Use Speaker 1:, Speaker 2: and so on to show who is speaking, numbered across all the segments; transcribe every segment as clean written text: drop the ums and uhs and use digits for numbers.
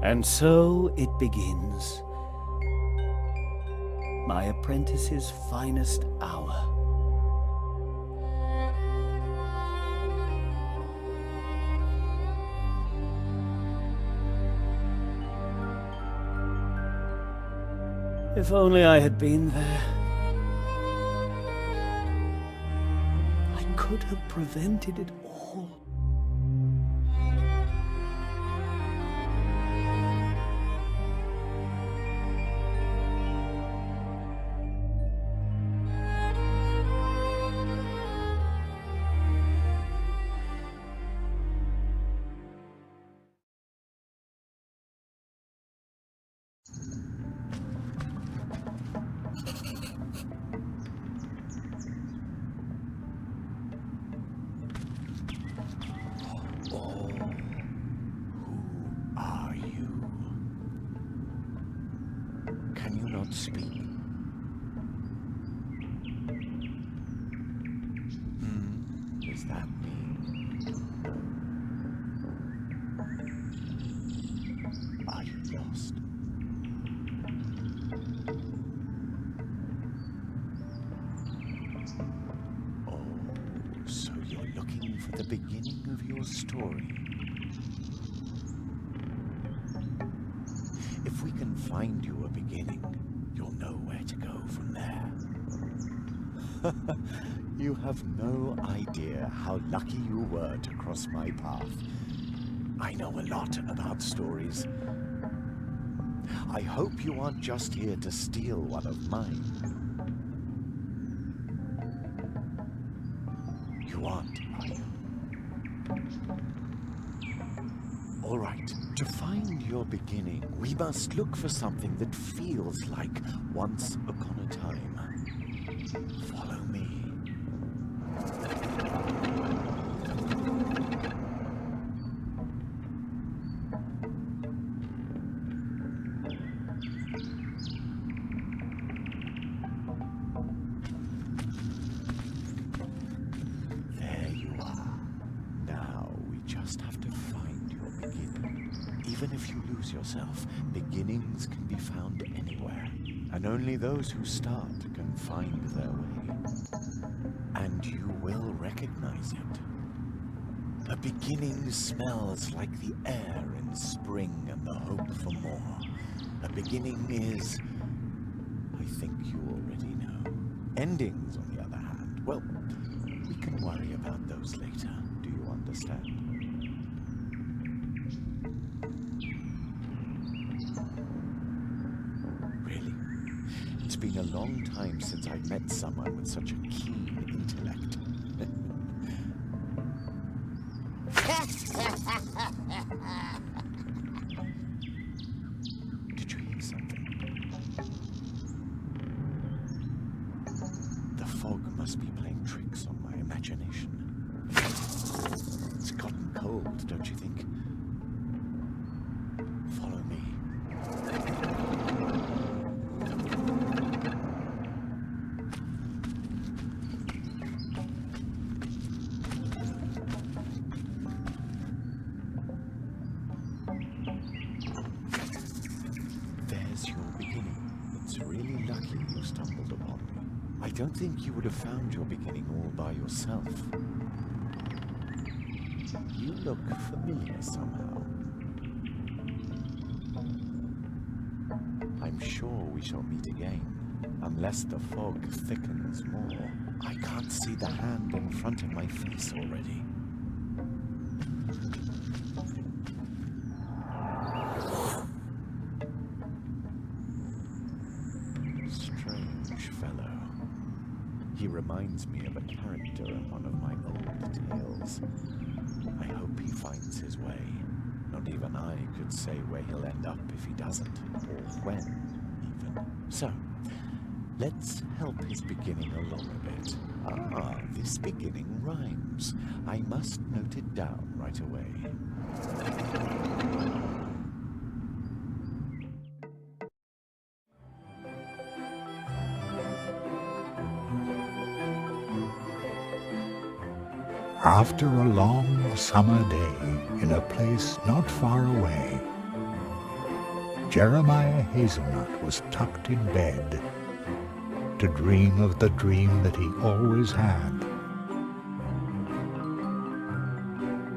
Speaker 1: And so it begins. My apprentice's finest hour. If only I had been there. I could have prevented it all. Speak. Does that mean? Are you lost? Oh, so you're looking for the beginning of your story. If we can find you a beginning, you'll know where to go from there. You have no idea how lucky you were to cross my path. I know a lot about stories. I hope you aren't just here to steal one of mine. You aren't, are you? All right. To find your beginning, we must look for something that feels like once upon a time. Follow me. There you are. Now we just have to find your beginning. Even if you lose yourself, beginnings can be found anywhere, and only those who start can find their way. And you will recognize it. A beginning smells like the air in spring and the hope for more. A beginning is, I think you already know. Endings, on the other hand, well, we can worry about those later. Do you understand? It's been a long time since I've met someone with such a keen intellect. Did you hear something? The fog must be playing tricks on my imagination. It's gotten cold, don't you think? Follow me. I don't think you would have found your beginning all by yourself. You look familiar somehow. I'm sure we shall meet again, unless the fog thickens more. I can't see the hand in front of my face already. Strange fellow. He reminds me of a character in one of my old tales. I hope he finds his way. Not even I could say where he'll end up if he doesn't, or when, even. So, let's help his beginning along a bit. This beginning rhymes. I must note it down right away.
Speaker 2: After a long summer day in a place not far away, Jeremiah Hazelnut was tucked in bed to dream of the dream that he always had.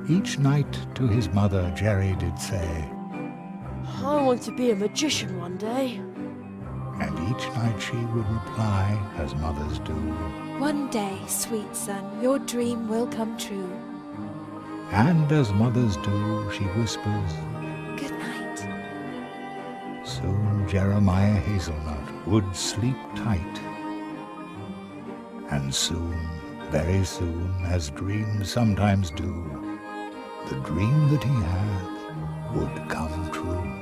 Speaker 2: Each night to his mother, Jerry did say,
Speaker 3: I want to be a magician one day.
Speaker 2: and each night she would reply, as mothers do,
Speaker 4: One day, sweet son, your dream will come true.
Speaker 2: and as mothers do, she whispers,
Speaker 4: Good night.
Speaker 2: soon Jeremiah Hazelnut would sleep tight. And soon, very soon, as dreams sometimes do, the dream that he had would come true.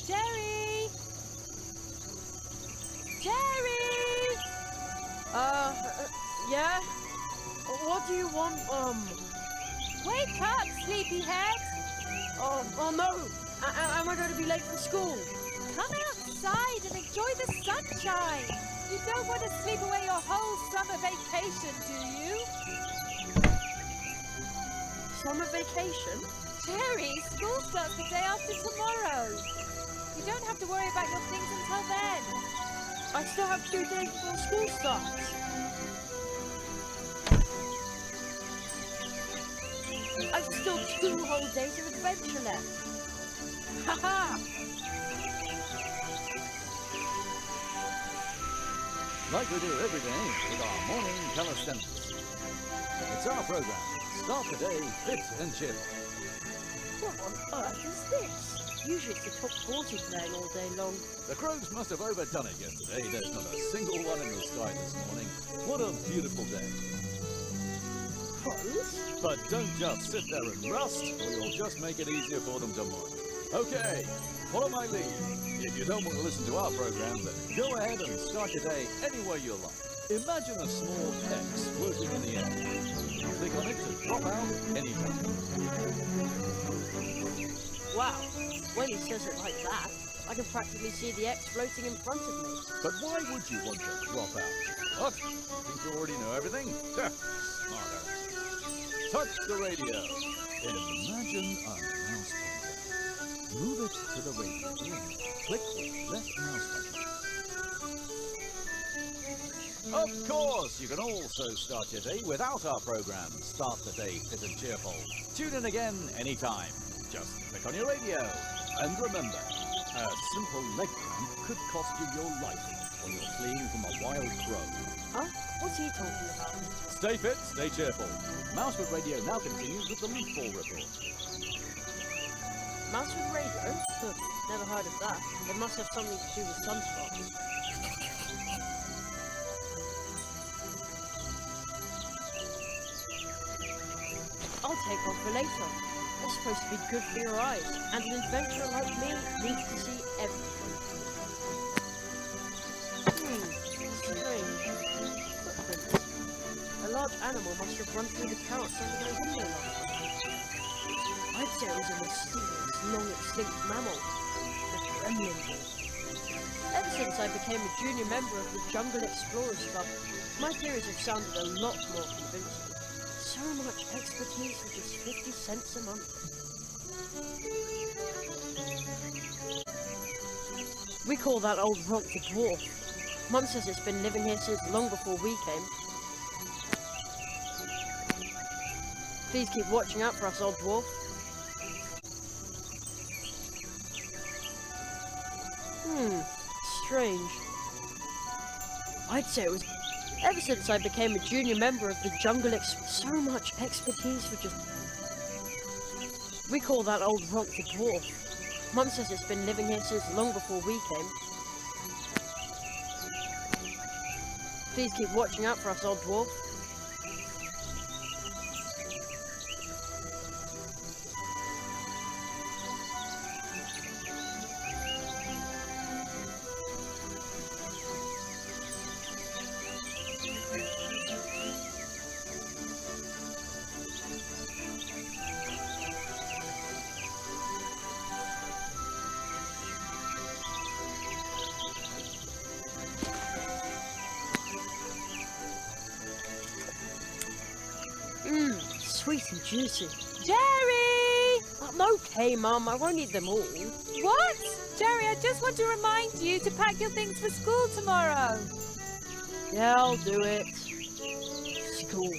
Speaker 3: Jerry! Jerry! Yeah? What do you want, Wake up, sleepyhead! Oh no! Am I going to be late for school?
Speaker 4: Come outside and enjoy the sunshine. You don't want to sleep away your whole summer vacation, do you?
Speaker 3: Summer vacation?
Speaker 4: Jerry, school starts the day after tomorrow. You don't have to worry about your things until then.
Speaker 3: I still have 2 days before school starts. I've still 2 whole days of adventure left. Haha!
Speaker 5: Like we do every day with our morning calisthenics. It's our program. Start the day fit and cheerful.
Speaker 3: What on earth is this? Usually it's the top 40 playing all day long.
Speaker 5: The crows must have overdone it yesterday. There's not a single one in the sky this morning. What a beautiful day.
Speaker 3: Crows?
Speaker 5: But don't just sit there and rust, or you'll just make it easier for them tomorrow. Okay, follow my lead. If you don't want to listen to our program, then go ahead and start your day any way you like. Imagine a small X floating in the air. You click on it to drop out anytime.
Speaker 3: Wow, when he says it like that, I can practically see the X floating in front of me.
Speaker 5: But why would you want to drop out? What? Think you already know everything? Smarter. Touch the radio. Imagine a mouse pointer. Move it to the radio and click the left mouse button. Of course, you can also start your day without our program. Start the day fit and cheerful. Tune in again anytime. Just click on your radio. And remember, a simple leg cramp could cost you your life when you're fleeing from a wild crow.
Speaker 3: Huh? What's he talking about?
Speaker 5: Stay fit, stay cheerful. Mousewood Radio now continues with the Leafball Report.
Speaker 3: Mousewood Radio? Huh, never heard of that. It must have something to do with sunspots. I'll take one for later. It's supposed to be good for your eyes, and an adventurer like me needs to see everything. Strange. Footprints. A large animal must have run through the carrots under my window last night. I'd say it was a mysterious, long-extinct mammal. The gremlin. Ever since I became a junior member of the Jungle Explorers Club, my theories have sounded a lot more convincing. So much expertise for just 50 cents a month. We call that old rock the dwarf. Mum says it's been living here since long before we came. Please keep watching out for us, old dwarf. Strange. I'd say it was... Ever since I became a junior member of the Jungle so much expertise for just... We call that old rock the dwarf. Mum says it's been living here since long before we came. Please keep watching out for us, old dwarf. Sweet and juicy.
Speaker 4: Jerry!
Speaker 3: I'm okay, Mum. I won't eat them all.
Speaker 4: What? Jerry, I just want to remind you to pack your things for school tomorrow.
Speaker 3: Yeah, I'll do it. School.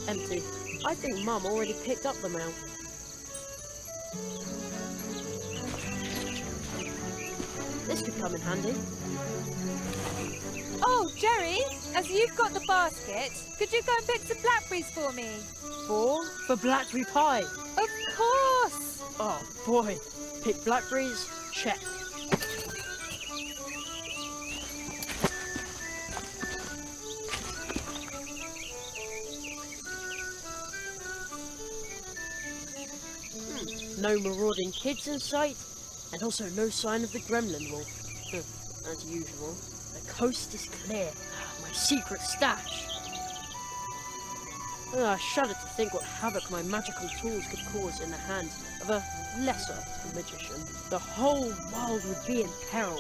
Speaker 3: Empty. I think Mum already picked up the mail. This could come in handy.
Speaker 4: Oh, Jerry, as you've got the basket, could you go and pick some blackberries for me?
Speaker 3: For blackberry pie.
Speaker 4: Of course!
Speaker 3: Oh boy. Pick blackberries. Check. No marauding kids in sight, and also no sign of the gremlin wolf. As usual. The coast is clear. My secret stash. I shudder to think what havoc my magical tools could cause in the hands of a lesser magician. The whole world would be in peril.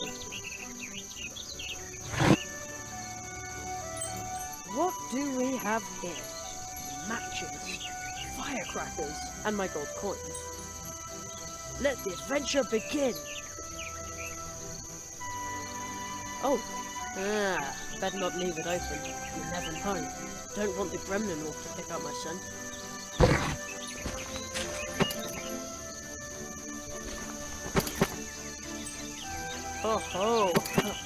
Speaker 3: What do we have here? Matches, firecrackers, and my gold coin. Let the adventure begin! Oh, better not leave it open. You never know. Don't want the gremlin wolf to pick up my scent. Oh ho!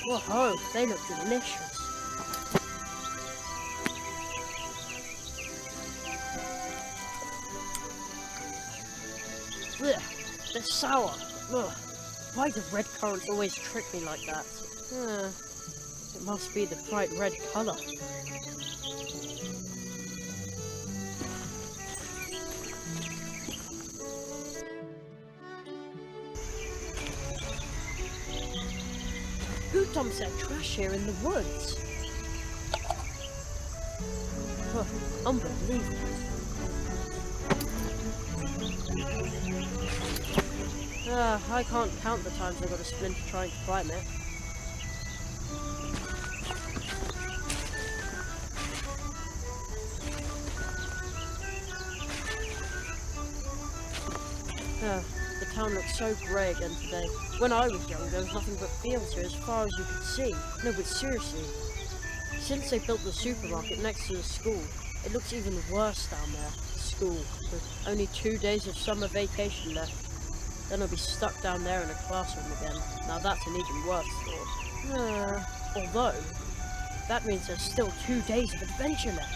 Speaker 3: Whoa, they look delicious. Ugh, they're sour. Ugh. Why do red currants always trick me like that? It must be the bright red colour. Who dumps their trash here in the woods? Unbelievable. I can't count the times I got a splinter trying to climb it. The town looks so grey again today. When I was young, there was nothing but fields here as far as you could see. No, but seriously, since they built the supermarket next to the school, it looks even worse down there. School, with only 2 days of summer vacation left. Then I'll be stuck down there in a classroom again. Now that's an even worse thought. Although, that means there's still 2 days of adventure left.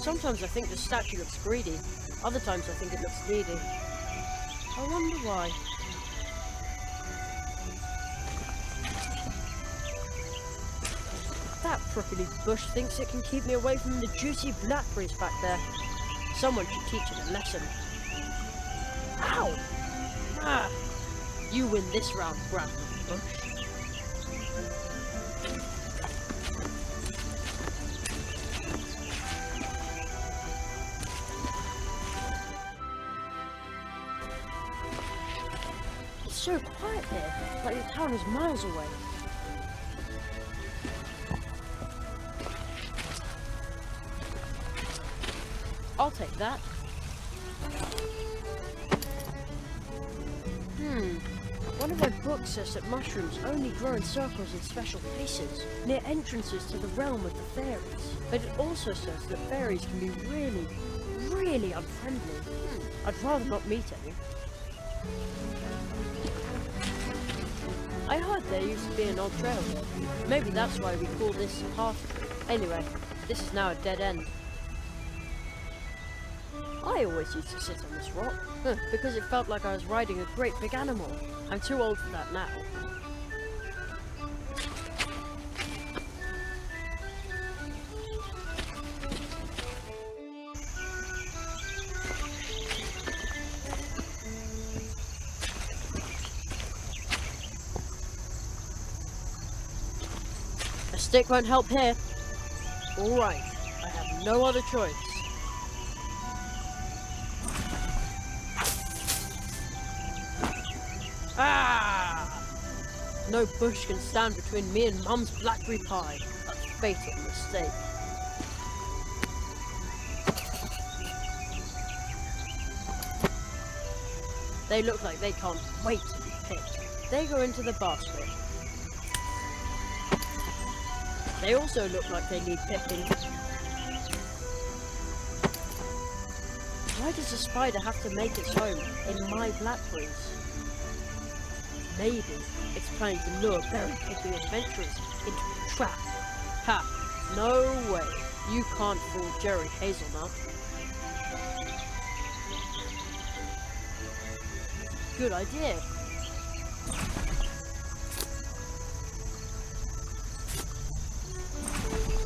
Speaker 3: Sometimes I think the statue looks greedy. Other times I think it looks needy. I wonder why. That prickly bush thinks it can keep me away from the juicy blackberries back there. Someone should teach it a lesson. Ow! You win this round, Grandma Bush. It's so quiet here, like the town is miles away. I'll take that. One of my books says that mushrooms only grow in circles in special places, near entrances to the realm of the fairies. But it also says that fairies can be really, really unfriendly. I'd rather not meet any. I heard there used to be an old trail here. Maybe that's why we call this parte. Anyway, this is now a dead end. I always used to sit on this rock, because it felt like I was riding a great big animal. I'm too old for that now. A stick won't help here. Alright, I have no other choice. Ah! No bush can stand between me and Mum's blackberry pie. A fatal mistake. They look like they can't wait to be picked. They go into the basket. They also look like they need picking. Why does a spider have to make its home in my blackberries? Maybe it's planning to lure berry-picking adventurers into a trap. Ha! No way. You can't fool Jerry Hazelnut. Good idea.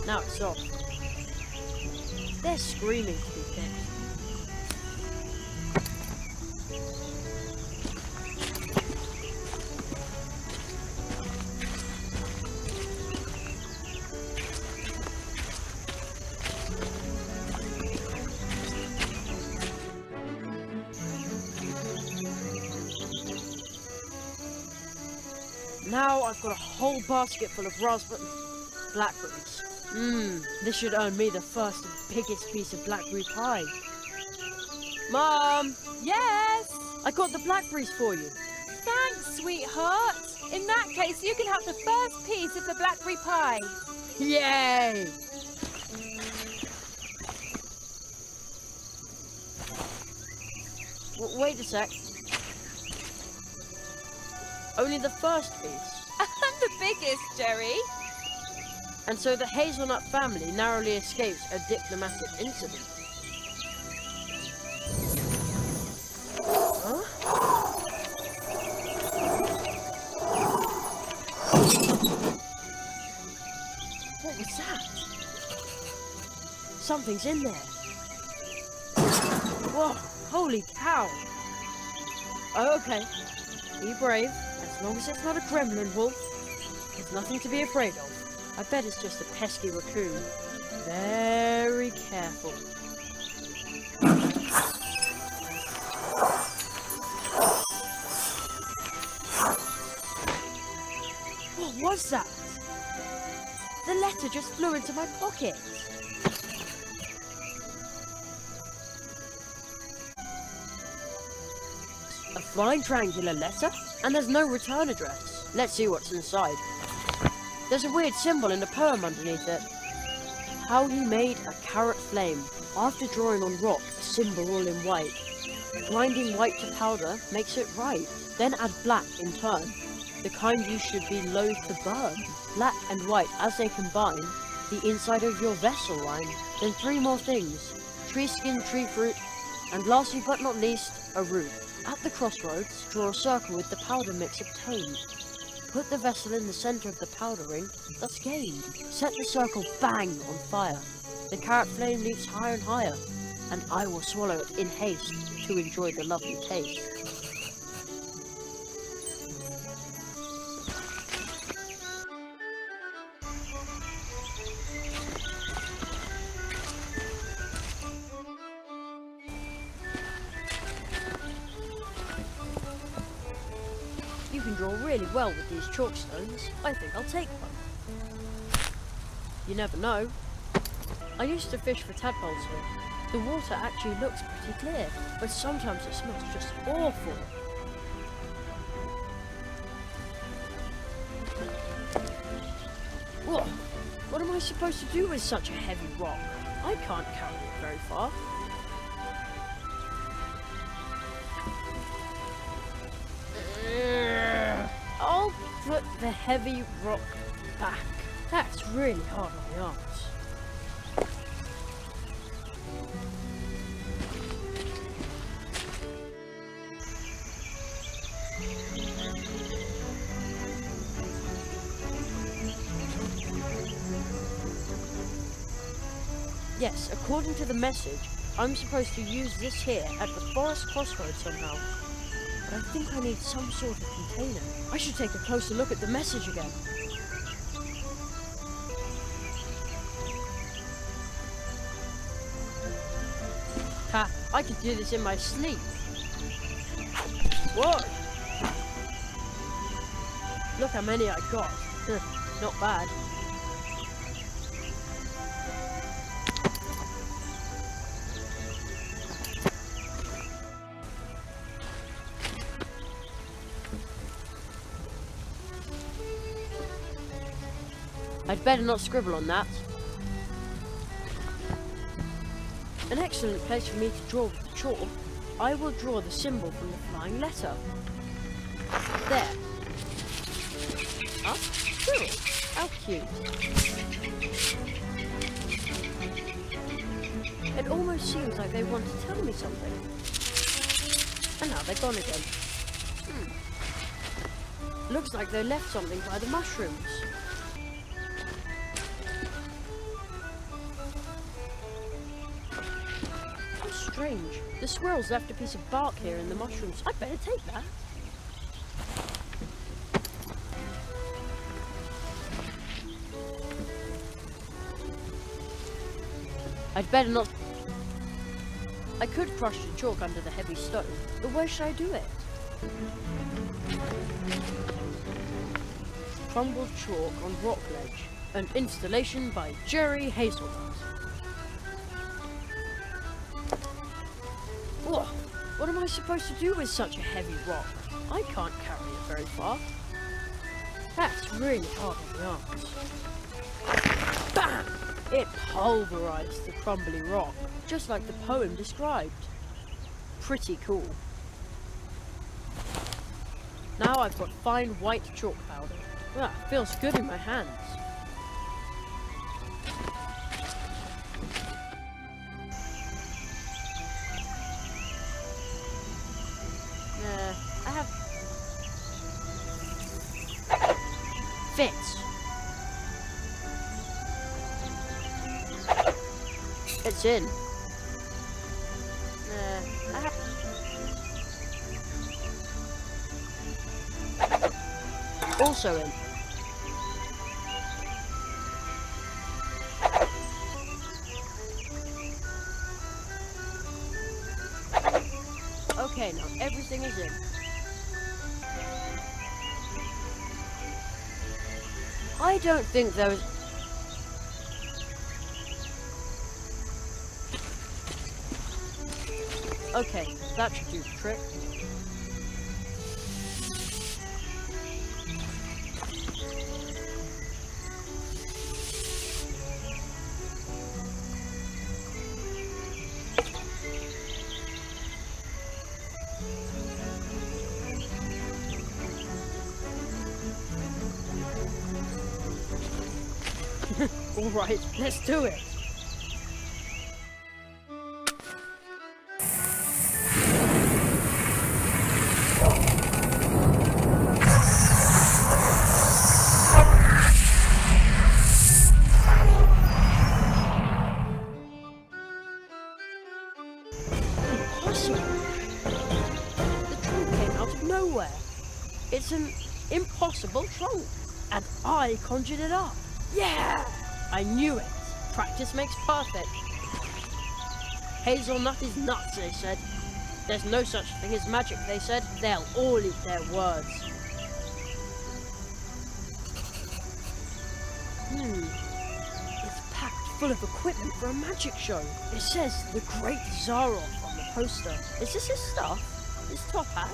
Speaker 3: Now it's off. They're screaming to be picked. Now I've got a whole basket full of blackberries. This should earn me the first and biggest piece of blackberry pie. Mom!
Speaker 4: Yes?
Speaker 3: I got the blackberries for you.
Speaker 4: Thanks, sweetheart. In that case, you can have the first piece of the blackberry pie.
Speaker 3: Yay! Wait a sec. Only the first piece.
Speaker 4: And the biggest, Jerry.
Speaker 3: And so the Hazelnut family narrowly escapes a diplomatic incident. Huh? What was that? Something's in there. Whoa, holy cow. Oh, okay. Be brave. As long as it's not a gremlin wolf, there's nothing to be afraid of. I bet it's just a pesky raccoon. Very careful. What was that? The letter just flew into my pocket. A fine triangular letter? And there's no return address. Let's see what's inside. There's a weird symbol in the poem underneath it. How he made a carrot flame. After drawing on rock, a symbol all in white. Grinding white to powder makes it right. Then add black in turn. The kind you should be loath to burn. Black and white as they combine, the inside of your vessel line. Then 3 more things. Tree skin, tree fruit, and lastly but not least, a root. At the crossroads, draw a circle with the powder mix obtained. Put the vessel in the center of the powder ring that's gained. Set the circle bang on fire. The carrot flame leaps higher and higher, and I will swallow it in haste to enjoy the lovely taste. You can draw really well with these chalk stones. I think I'll take one. You never know. I used to fish for tadpoles here. The water actually looks pretty clear, but sometimes it smells just awful. Whoa! What am I supposed to do with such a heavy rock? I can't carry it very far. I'll put the heavy rock back. That's really hard on the arms. Yes, according to the message, I'm supposed to use this here at the forest crossroads somehow. But I think I need some sort of container. I should take a closer look at the message again. Ha! I could do this in my sleep. What? Look how many I got. Not bad. I'd better not scribble on that. An excellent place for me to draw with the chalk. I will draw the symbol from the flying letter. There. Ah, squirrel. How cute. It almost seems like they want to tell me something. And now they're gone again. Looks like they left something by the mushrooms. How strange. The squirrels left a piece of bark here in the mushrooms. I'd better take that. I'd better not... I could crush the chalk under the heavy stone, but where should I do it? Crumbled chalk on rock ledge. An installation by Jerry Hazelnut. Whoa! What am I supposed to do with such a heavy rock? I can't carry it very far. That's really hard on the arms. Bam! It pulverized the crumbly rock, just like the poem described. Pretty cool. Now I've got fine white chalk powder. Ah, feels good in my hands. I have... Fits. It's in. I have... Also in. Okay, now everything is in. I don't think there was... Okay, that should do the trick. Alright, let's do it! Impossible! The trunk came out of nowhere! It's an impossible trunk! And I conjured it up! Yeah! I knew it. Practice makes perfect. Hazelnut is nuts, they said. There's no such thing as magic, they said. They'll all eat their words. It's packed full of equipment for a magic show. It says the Great Zaroff on the poster. Is this his stuff? His top hat?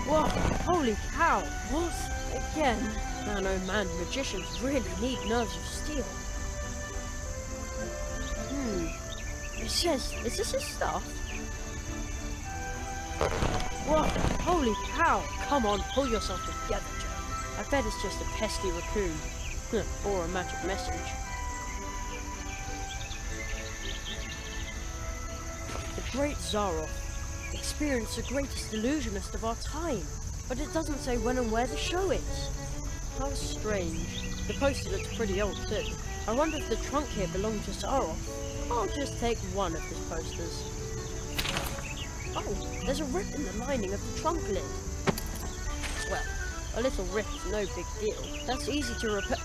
Speaker 3: Whoa, holy cow, what? Again? Man, oh man, magicians really need nerves of steel. It says, is this his stuff? Whoa, holy cow, come on, pull yourself together, Joe. I bet it's just a pesky raccoon. Or a magic message. The Great Zaroff. Experienced the greatest illusionist of our time, but it doesn't say when and where the show is. How strange. The poster looks pretty old too. I wonder if the trunk here belonged to Sarah. I'll just take one of his posters. Oh, there's a rip in the lining of the trunk lid. Well, a little rip is no big deal. That's easy to repair.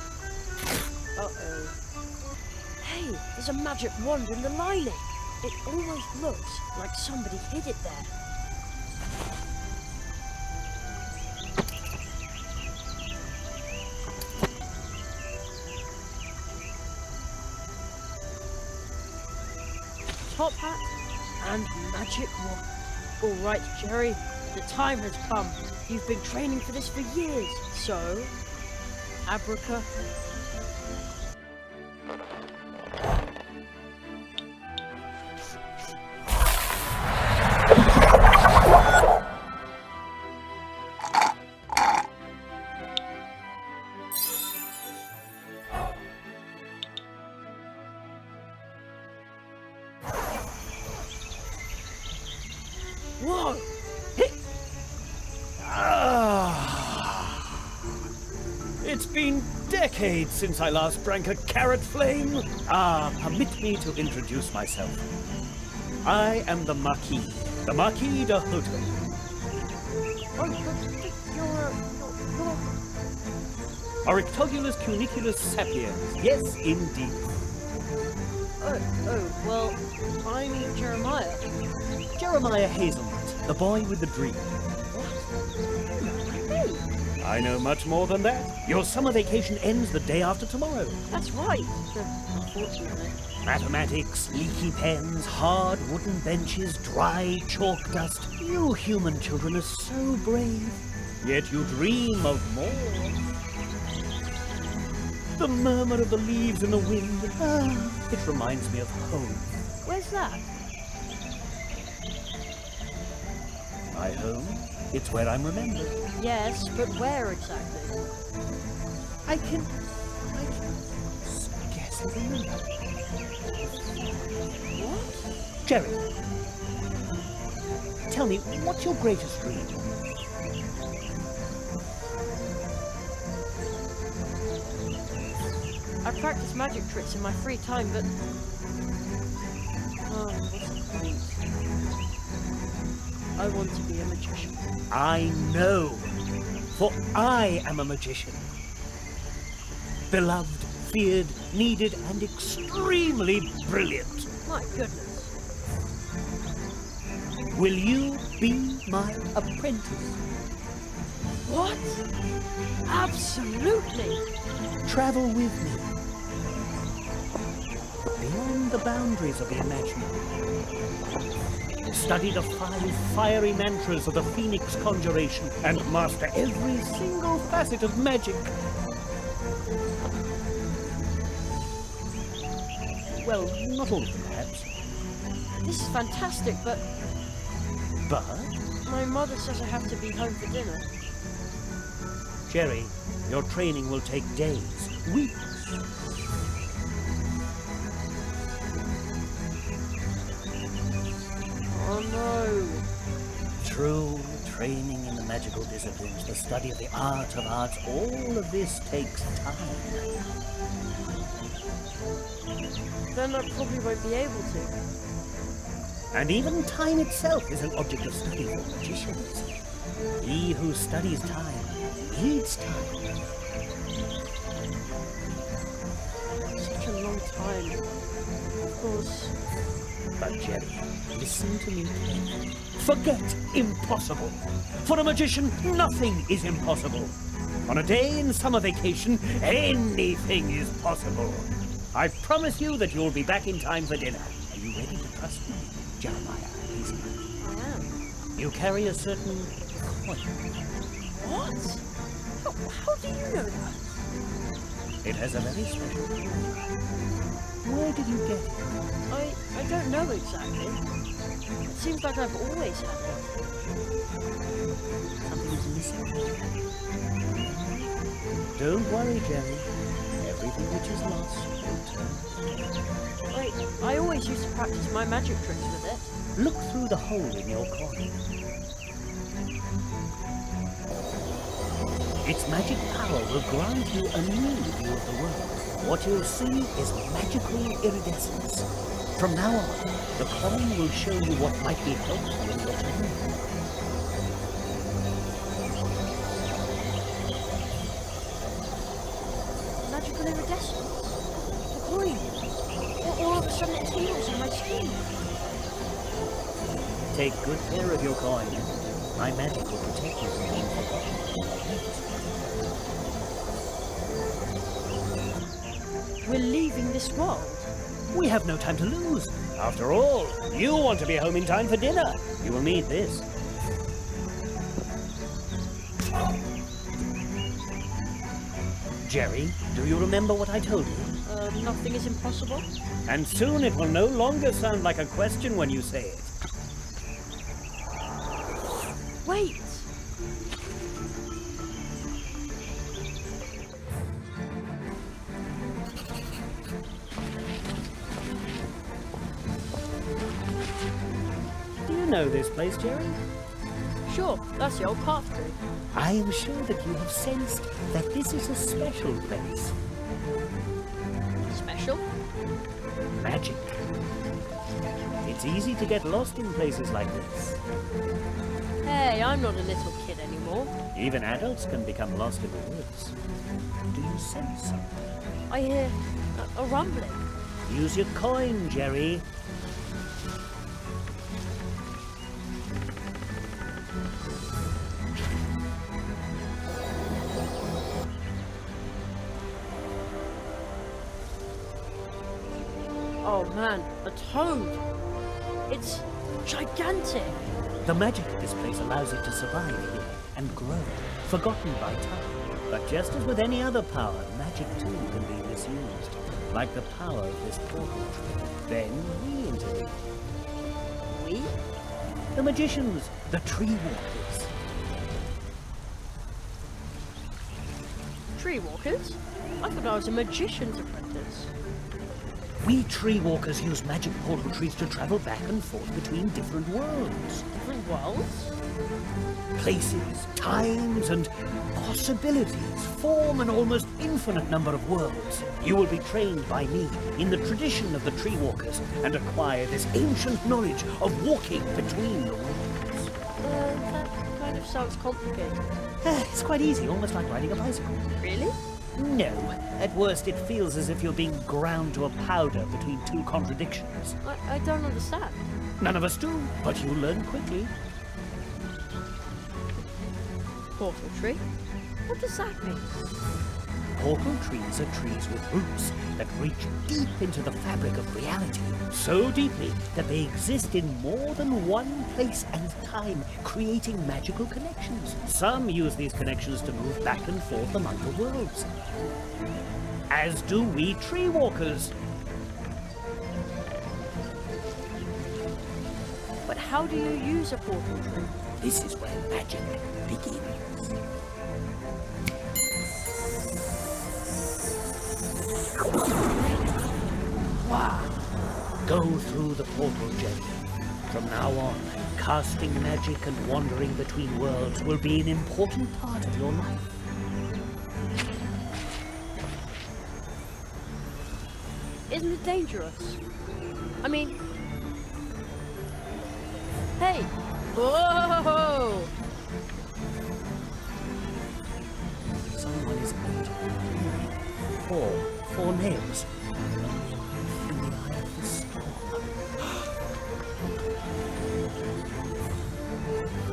Speaker 3: Uh-oh. Hey, there's a magic wand in the lining. It almost looks like somebody hid it there. Top hat and magic wand. All right, Jerry, the time has come. You've been training for this for years, so abraca. Whoa!
Speaker 6: It's been decades since I last drank a carrot flame. Permit me to introduce myself. I am the Marquis de Hotel. Orictogulus cuniculus sapiens. Yes, indeed.
Speaker 3: Well, I'm Jeremiah.
Speaker 6: Jeremiah Hazelnut, the boy with the dream.
Speaker 3: Hey,
Speaker 6: I know much more than that. Your summer vacation ends the day after tomorrow.
Speaker 3: that's right. Unfortunately.
Speaker 6: Mathematics, leaky pens, hard wooden benches, dry chalk dust. You human children are so brave. Yet you dream of more. The murmur of the leaves in the wind. It reminds me of home.
Speaker 3: Where's that?
Speaker 6: My home? It's where I'm remembered.
Speaker 3: Yes, but where exactly?
Speaker 6: I can scarcely remember.
Speaker 3: What?
Speaker 6: Jerry, tell me, what's your greatest dream?
Speaker 3: I practice magic tricks in my free time, but... Oh, what's the point? I want to be a magician.
Speaker 6: I know, for I am a magician. Beloved, feared, needed, and extremely brilliant.
Speaker 3: My goodness.
Speaker 6: Will you be my apprentice?
Speaker 3: What? Absolutely!
Speaker 6: Travel with me. Beyond the boundaries of the imaginable. Study the 5 fiery mantras of the Phoenix Conjuration and master every single facet of magic. Well, not all of them, perhaps.
Speaker 3: This is fantastic, but
Speaker 6: But,
Speaker 3: my mother says I have to be home for dinner.
Speaker 6: Jerry, your training will take days, weeks.
Speaker 3: Oh no.
Speaker 6: True training in the magical disciplines, the study of the art of arts, all of this takes time.
Speaker 3: Then I probably won't be able to.
Speaker 6: And even time itself is an object of study for magicians. He who studies time needs time.
Speaker 3: Such a long time. Of course.
Speaker 6: But Jerry, listen to me carefully. Forget impossible. For a magician, nothing is impossible. On a day in summer vacation, anything is possible. I promise you that you'll be back in time for dinner. Are you ready to trust me, Jeremiah Hazelnut?
Speaker 3: I am.
Speaker 6: You carry a certain coin.
Speaker 3: What? How do you know that?
Speaker 6: It has a very special meaning. Where did you get it?
Speaker 3: I don't know exactly. It seems like I've always had it.
Speaker 6: Something is missing. Don't worry, Jerry. Everything which is lost will return.
Speaker 3: I always used to practice my magic tricks with it.
Speaker 6: Look through the hole in your coin. Its magic power will grant you a new view of the world. What you'll see is magical iridescence. From now on, the coin will show you what might be helpful in your journey.
Speaker 3: Magical iridescence? The coin? All of a sudden it heals on my skin.
Speaker 6: Take good care of your coin. My magic will protect you from being forgotten.
Speaker 3: We're leaving this world.
Speaker 6: We have no time to lose. After all, you want to be home in time for dinner. You will need this. Jerry, do you remember what I told you?
Speaker 3: Nothing is impossible.
Speaker 6: And soon it will no longer sound like a question when you say it.
Speaker 3: Wait!
Speaker 6: Do you know this place, Jerry?
Speaker 3: Sure, that's the old path tree.
Speaker 6: I am sure that you have sensed that this is a special place.
Speaker 3: Special?
Speaker 6: Magic. It's easy to get lost in places like this.
Speaker 3: Hey, I'm not a little kid anymore.
Speaker 6: Even adults can become lost in the woods. Do you sense something?
Speaker 3: I hear a rumbling.
Speaker 6: Use your coin, Jerry.
Speaker 3: Oh man, a toad! It's gigantic!
Speaker 6: The magic of this place allows it to survive here and grow, forgotten by time. But just as with any other power, magic too can be misused, like the power of this portal tree. Then we intervene.
Speaker 3: We?
Speaker 6: The magicians, the tree walkers.
Speaker 3: Tree walkers? I thought I was a magician's apprentice.
Speaker 6: We tree walkers use magic portal trees to travel back and forth between different worlds.
Speaker 3: Different worlds?
Speaker 6: Places, times, and possibilities form an almost infinite number of worlds. You will be trained by me in the tradition of the tree walkers and acquire this ancient knowledge of walking between the worlds.
Speaker 3: That kind of sounds complicated.
Speaker 6: It's quite easy, almost like riding a bicycle.
Speaker 3: Really?
Speaker 6: No, at worst it feels as if you're being ground to a powder between two contradictions.
Speaker 3: I don't understand.
Speaker 6: None of us do, but you learn quickly.
Speaker 3: Portal tree? What does that mean?
Speaker 6: Portal trees are trees with roots that reach deep into the fabric of reality, so deeply that they exist in more than one place and time, creating magical connections. Some use these connections to move back and forth among the worlds, as do we tree walkers.
Speaker 3: But how do you use a portal tree?
Speaker 6: This is where magic begins. Wow! Go through the portal, Jerry. From now on, casting magic and wandering between worlds will be an important part of your life.
Speaker 3: Isn't it dangerous? I mean... Hey! Whoa!
Speaker 6: Someone is entering. Four nails. In the eye of the storm.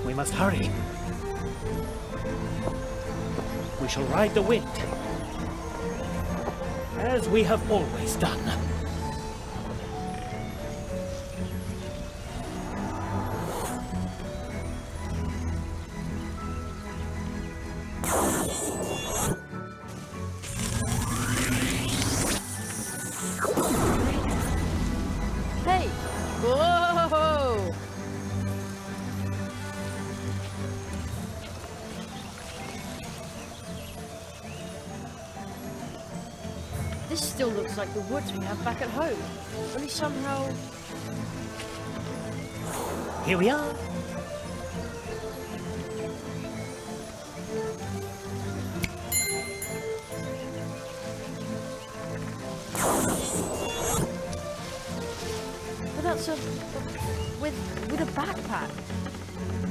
Speaker 6: We must hurry. We shall ride the wind, as we have always done.
Speaker 3: Hey! Whoa! This still looks like the woods we have back at home. Only somehow...
Speaker 6: Here we are.
Speaker 3: What's with a backpack?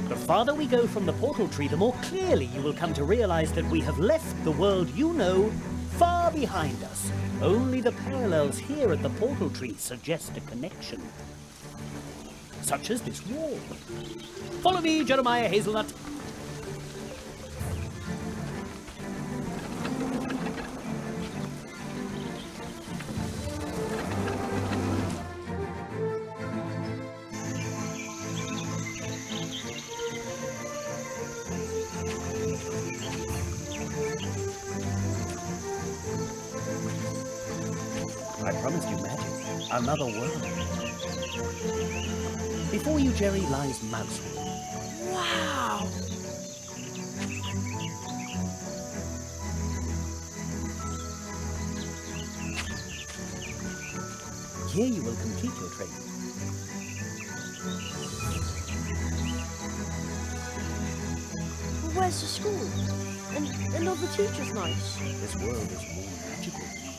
Speaker 6: The farther we go from the portal tree, the more clearly you will come to realize that we have left the world you know far behind us. Only the parallels here at the portal tree suggest a connection. Such as this wall. Follow me, Jeremiah Hazelnut. I promised you magic. Another world. Before you, Jerry, lies Mousehole.
Speaker 3: Wow!
Speaker 6: Here you will complete your training.
Speaker 3: Where's the school? And all the teachers nice?
Speaker 6: This world is more magical than yours.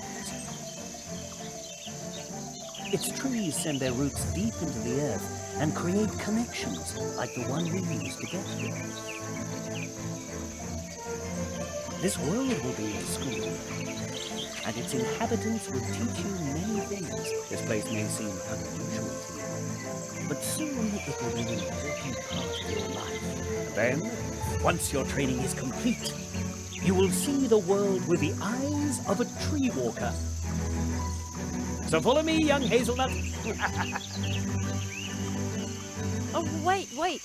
Speaker 6: Its trees send their roots deep into the earth and create connections like the one we use to get here. This world will be your school, and its inhabitants will teach you many things. This place may seem unusual to you, but soon it will be an important part of your life. Then, once your training is complete, you will see the world with the eyes of a tree walker. So follow me, young Hazelnut.
Speaker 3: Oh, wait.